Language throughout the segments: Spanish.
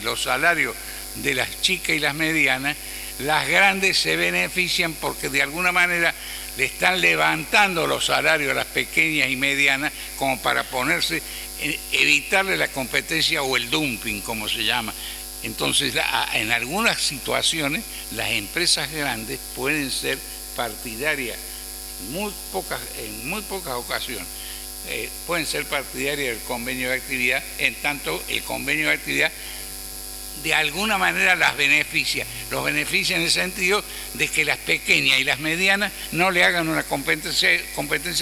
los salarios de las chicas y las medianas, las grandes se benefician porque de alguna manera le están levantando los salarios a las pequeñas y medianas como para evitarle la competencia o el dumping, como se llama. Entonces, en algunas situaciones, las empresas grandes pueden ser partidarias, en muy pocas ocasiones, pueden ser partidarias del convenio de actividad, en tanto el convenio de actividad de alguna manera las beneficia. Los beneficia en el sentido de que las pequeñas y las medianas no le hagan una competencia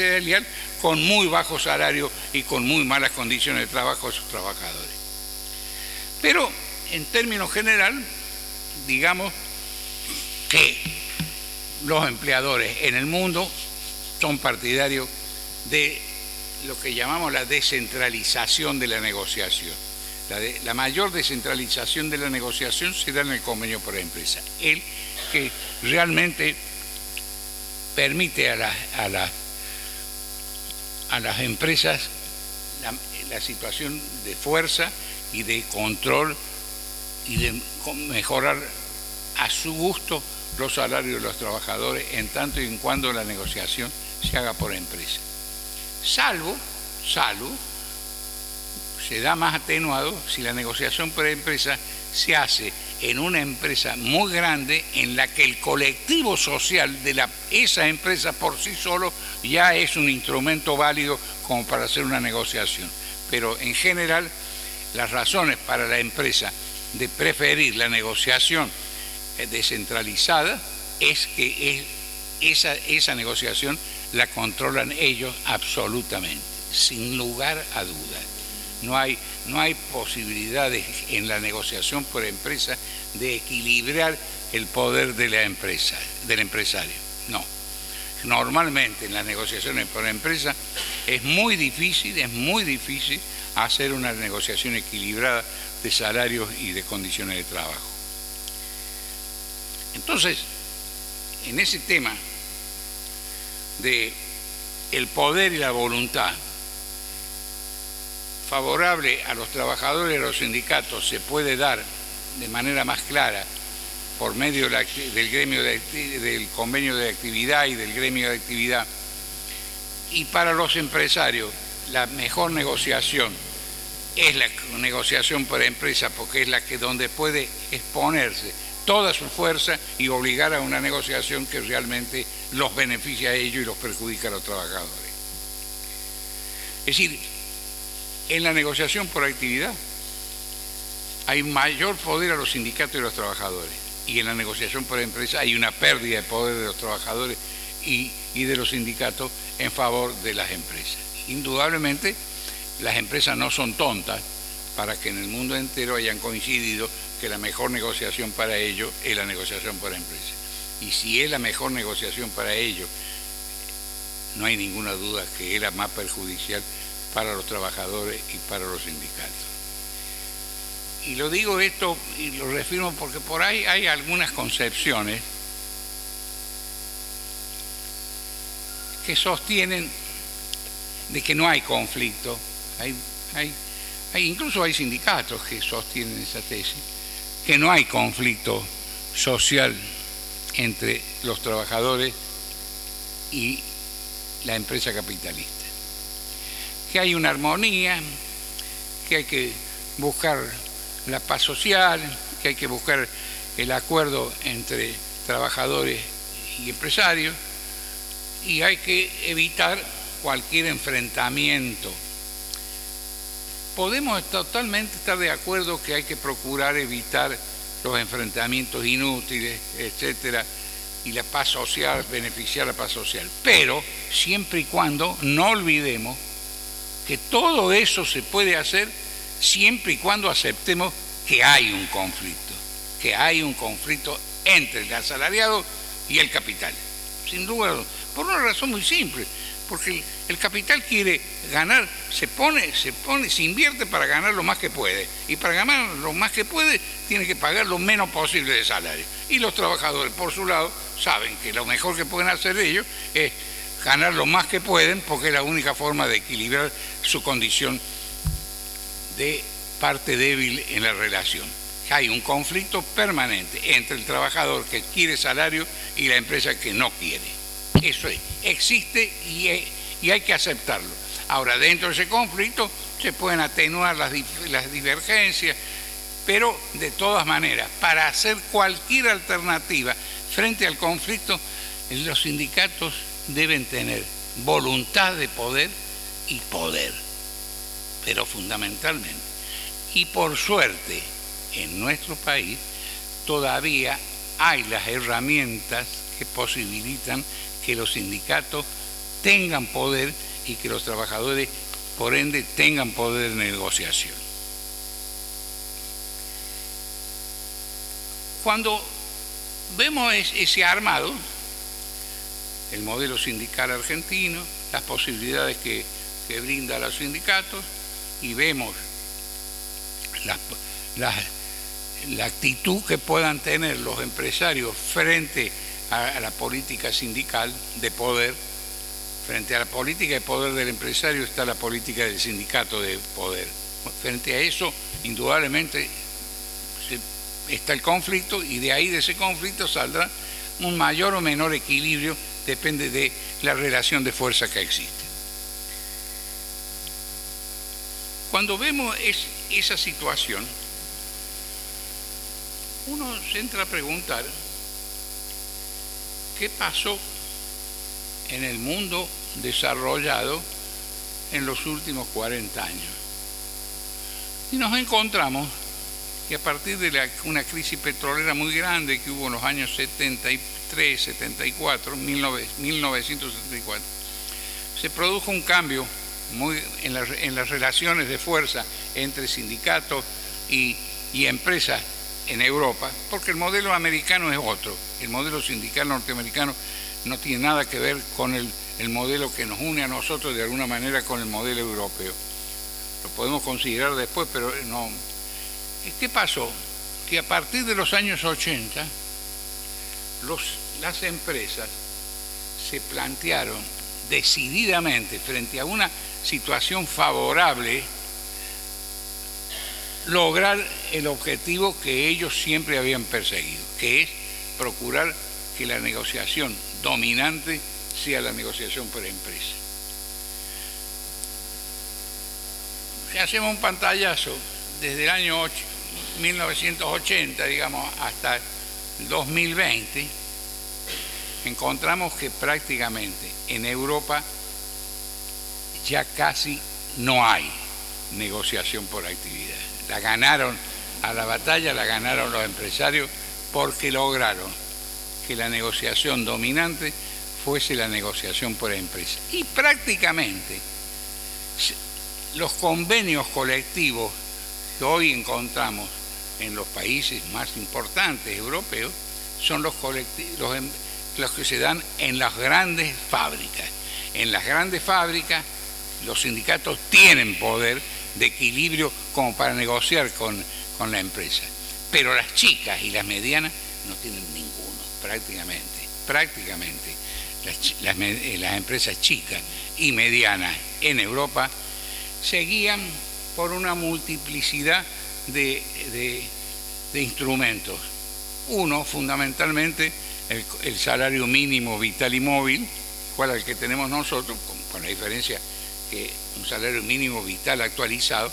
desleal con muy bajo salario y con muy malas condiciones de trabajo a sus trabajadores. Pero, en términos general, digamos que los empleadores en el mundo son partidarios de lo que llamamos la descentralización de la negociación. La mayor descentralización de la negociación se da en el convenio por empresa, el que realmente permite a las empresas la situación de fuerza y de control y de mejorar a su gusto los salarios de los trabajadores en tanto y en cuando la negociación se haga por empresa. Salvo se da más atenuado si la negociación por empresa se hace en una empresa muy grande en la que el colectivo social de esa empresa por sí solo ya es un instrumento válido como para hacer una negociación. Pero en general, las razones para la empresa de preferir la negociación descentralizada es que esa negociación la controlan ellos absolutamente, sin lugar a dudas. No hay posibilidades en la negociación por empresa de equilibrar el poder de la empresa, del empresario. No. Normalmente en las negociaciones por empresa es muy difícil hacer una negociación equilibrada de salarios y de condiciones de trabajo. Entonces, en ese tema de el poder y la voluntad favorable a los trabajadores y a los sindicatos se puede dar de manera más clara por medio del gremio del convenio de actividad y del gremio de actividad, y para los empresarios la mejor negociación es la negociación por empresa, porque es la que donde puede exponerse toda su fuerza y obligar a una negociación que realmente los beneficia a ellos y los perjudica a los trabajadores. Es decir, en la negociación por actividad hay mayor poder a los sindicatos y a los trabajadores, y en la negociación por empresa hay una pérdida de poder de los trabajadores y de los sindicatos en favor de las empresas. Indudablemente, las empresas no son tontas para que en el mundo entero hayan coincidido que la mejor negociación para ellos es la negociación por empresa. Y si es la mejor negociación para ellos, no hay ninguna duda que es la más perjudicial para los trabajadores y para los sindicatos. Y lo digo esto y lo reafirmo porque por ahí hay algunas concepciones que sostienen de que no hay conflicto. Incluso hay sindicatos que sostienen esa tesis, que no hay conflicto social entre los trabajadores y la empresa capitalista, que hay una armonía, que hay que buscar la paz social, que hay que buscar el acuerdo entre trabajadores y empresarios, y hay que evitar cualquier enfrentamiento. Podemos totalmente estar de acuerdo que hay que procurar evitar los enfrentamientos inútiles, etcétera, y la paz social, beneficiar la paz social. Pero siempre y cuando no olvidemos que todo eso se puede hacer siempre y cuando aceptemos que hay un conflicto entre el asalariado y el capital. Sin duda, por una razón muy simple, porque el capital quiere ganar, se invierte para ganar lo más que puede, y para ganar lo más que puede tiene que pagar lo menos posible de salario. Y los trabajadores, por su lado, saben que lo mejor que pueden hacer ellos es ganar lo más que pueden, porque es la única forma de equilibrar su condición de parte débil en la relación. hay un conflicto permanente entre el trabajador que quiere salario y la empresa que no quiere. Eso existe y hay que aceptarlo. Ahora, dentro de ese conflicto se pueden atenuar las divergencias, pero de todas maneras, para hacer cualquier alternativa frente al conflicto, los sindicatos deben tener voluntad de poder y poder, pero fundamentalmente. Y por suerte, en nuestro país todavía hay las herramientas que posibilitan que los sindicatos tengan poder y que los trabajadores, por ende, tengan poder de negociación. Cuando vemos ese armado, el modelo sindical argentino, las posibilidades que brinda a los sindicatos, y vemos la actitud que puedan tener los empresarios frente a la política sindical de poder. Frente a la política de poder del empresario está la política del sindicato de poder. Frente a eso, indudablemente, está el conflicto, y de ahí, de ese conflicto, saldrá un mayor o menor equilibrio, depende de la relación de fuerza que existe. Cuando vemos esa situación, uno se entra a preguntar qué pasó en el mundo desarrollado en los últimos 40 años. Y nos encontramos que a partir de una crisis petrolera muy grande que hubo en los años 73, 74, 1974, se produjo un cambio en las relaciones de fuerza entre sindicatos y empresas en Europa, porque el modelo americano es otro. El modelo sindical norteamericano no tiene nada que ver con el modelo que nos une a nosotros de alguna manera con el modelo europeo. Lo podemos considerar después, pero no. ¿Qué pasó? Que a partir de los años 80, las empresas se plantearon decididamente frente a una situación favorable lograr el objetivo que ellos siempre habían perseguido, que es procurar que la negociación dominante sea la negociación por empresa. Si hacemos un pantallazo desde el año 1980, digamos, hasta el 2020, encontramos que prácticamente en Europa ya casi no hay negociación por actividad. A la batalla la ganaron los empresarios porque lograron que la negociación dominante fuese la negociación por empresa. Y prácticamente los convenios colectivos que hoy encontramos en los países más importantes europeos son los que se dan en las grandes fábricas. En las grandes fábricas los sindicatos tienen poder de equilibrio como para negociar con la empresa. Pero las chicas y las medianas no tienen ninguno, prácticamente. Las empresas chicas y medianas en Europa seguían por una multiplicidad de instrumentos. Uno, fundamentalmente, el salario mínimo vital y móvil, igual al que tenemos nosotros, con la diferencia que un salario mínimo vital actualizado,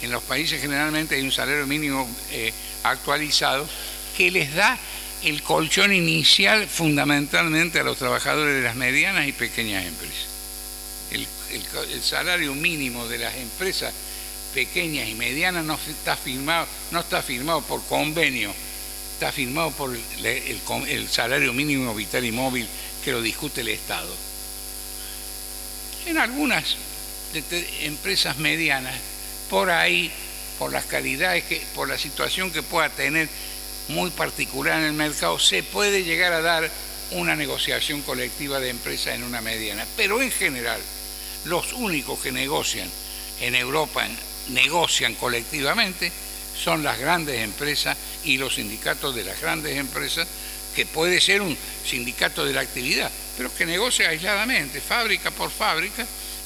en los países generalmente hay un salario mínimo actualizado que les da el colchón inicial fundamentalmente a los trabajadores de las medianas y pequeñas empresas. El salario mínimo de las empresas pequeñas y medianas no está firmado por convenio, está firmado por el salario mínimo vital y móvil que lo discute el Estado. En algunas empresas medianas, por ahí, por las calidades, por la situación que pueda tener muy particular en el mercado, se puede llegar a dar una negociación colectiva de empresas en una mediana. Pero en general, los únicos que negocian en Europa, negocian colectivamente, son las grandes empresas y los sindicatos de las grandes empresas, que puede ser un sindicato de la actividad, pero que negocia aisladamente, fábrica por fábrica,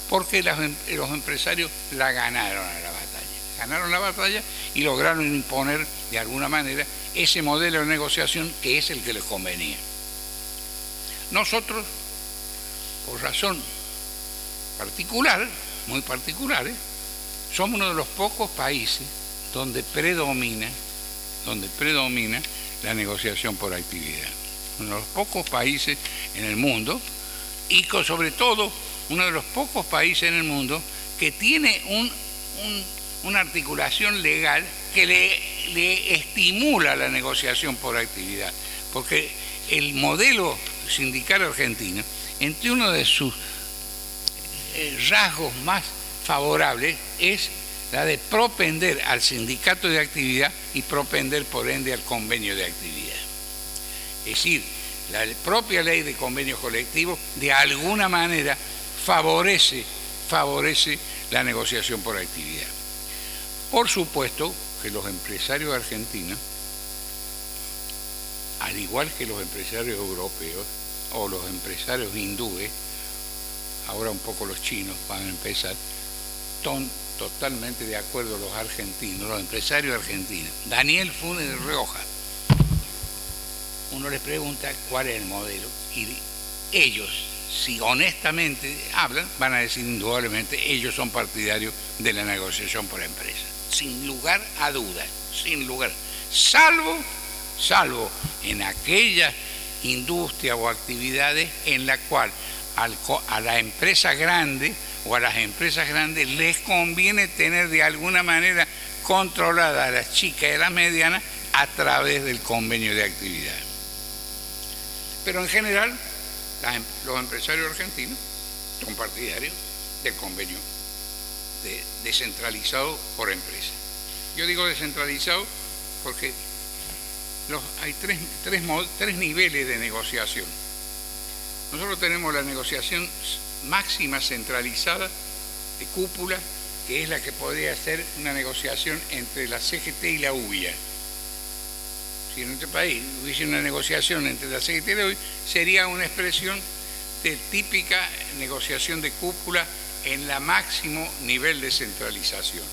porque los empresarios la ganaron a la batalla. ganaron la batalla y lograron imponer de alguna manera ese modelo de negociación que es el que les convenía. Nosotros, por razón particular, muy particular, somos uno de los pocos países donde predomina la negociación por actividad. Uno de los pocos países en el mundo y sobre todo uno de los pocos países en el mundo que tiene una articulación legal que le estimula la negociación por actividad. Porque el modelo sindical argentino, entre uno de sus rasgos más favorables, es la de propender al sindicato de actividad y propender por ende al convenio de actividad. Es decir, la propia ley de convenios colectivos de alguna manera favorece la negociación por actividad. Por supuesto que los empresarios argentinos, al igual que los empresarios europeos o los empresarios hindúes, ahora un poco los chinos van a empezar, son totalmente de acuerdo los argentinos, los empresarios argentinos. Daniel Funes de Rioja, uno les pregunta cuál es el modelo y ellos, si honestamente hablan, van a decir indudablemente ellos son partidarios de la negociación por empresa, sin lugar a dudas, sin lugar, salvo en aquellas industrias o actividades en la cual a la empresa grande o a las empresas grandes les conviene tener de alguna manera controlada a las chicas y a las medianas a través del convenio de actividad. Pero en general, los empresarios argentinos son partidarios del convenio descentralizado por empresa. Yo digo descentralizado porque hay tres niveles de negociación. Nosotros tenemos la negociación máxima centralizada de cúpula, que es la que podría ser una negociación entre la CGT y la UBIA. Si en nuestro país hubiese una negociación entre la CGT y la UBIA, sería una expresión de típica negociación de cúpula en la máximo nivel de centralización.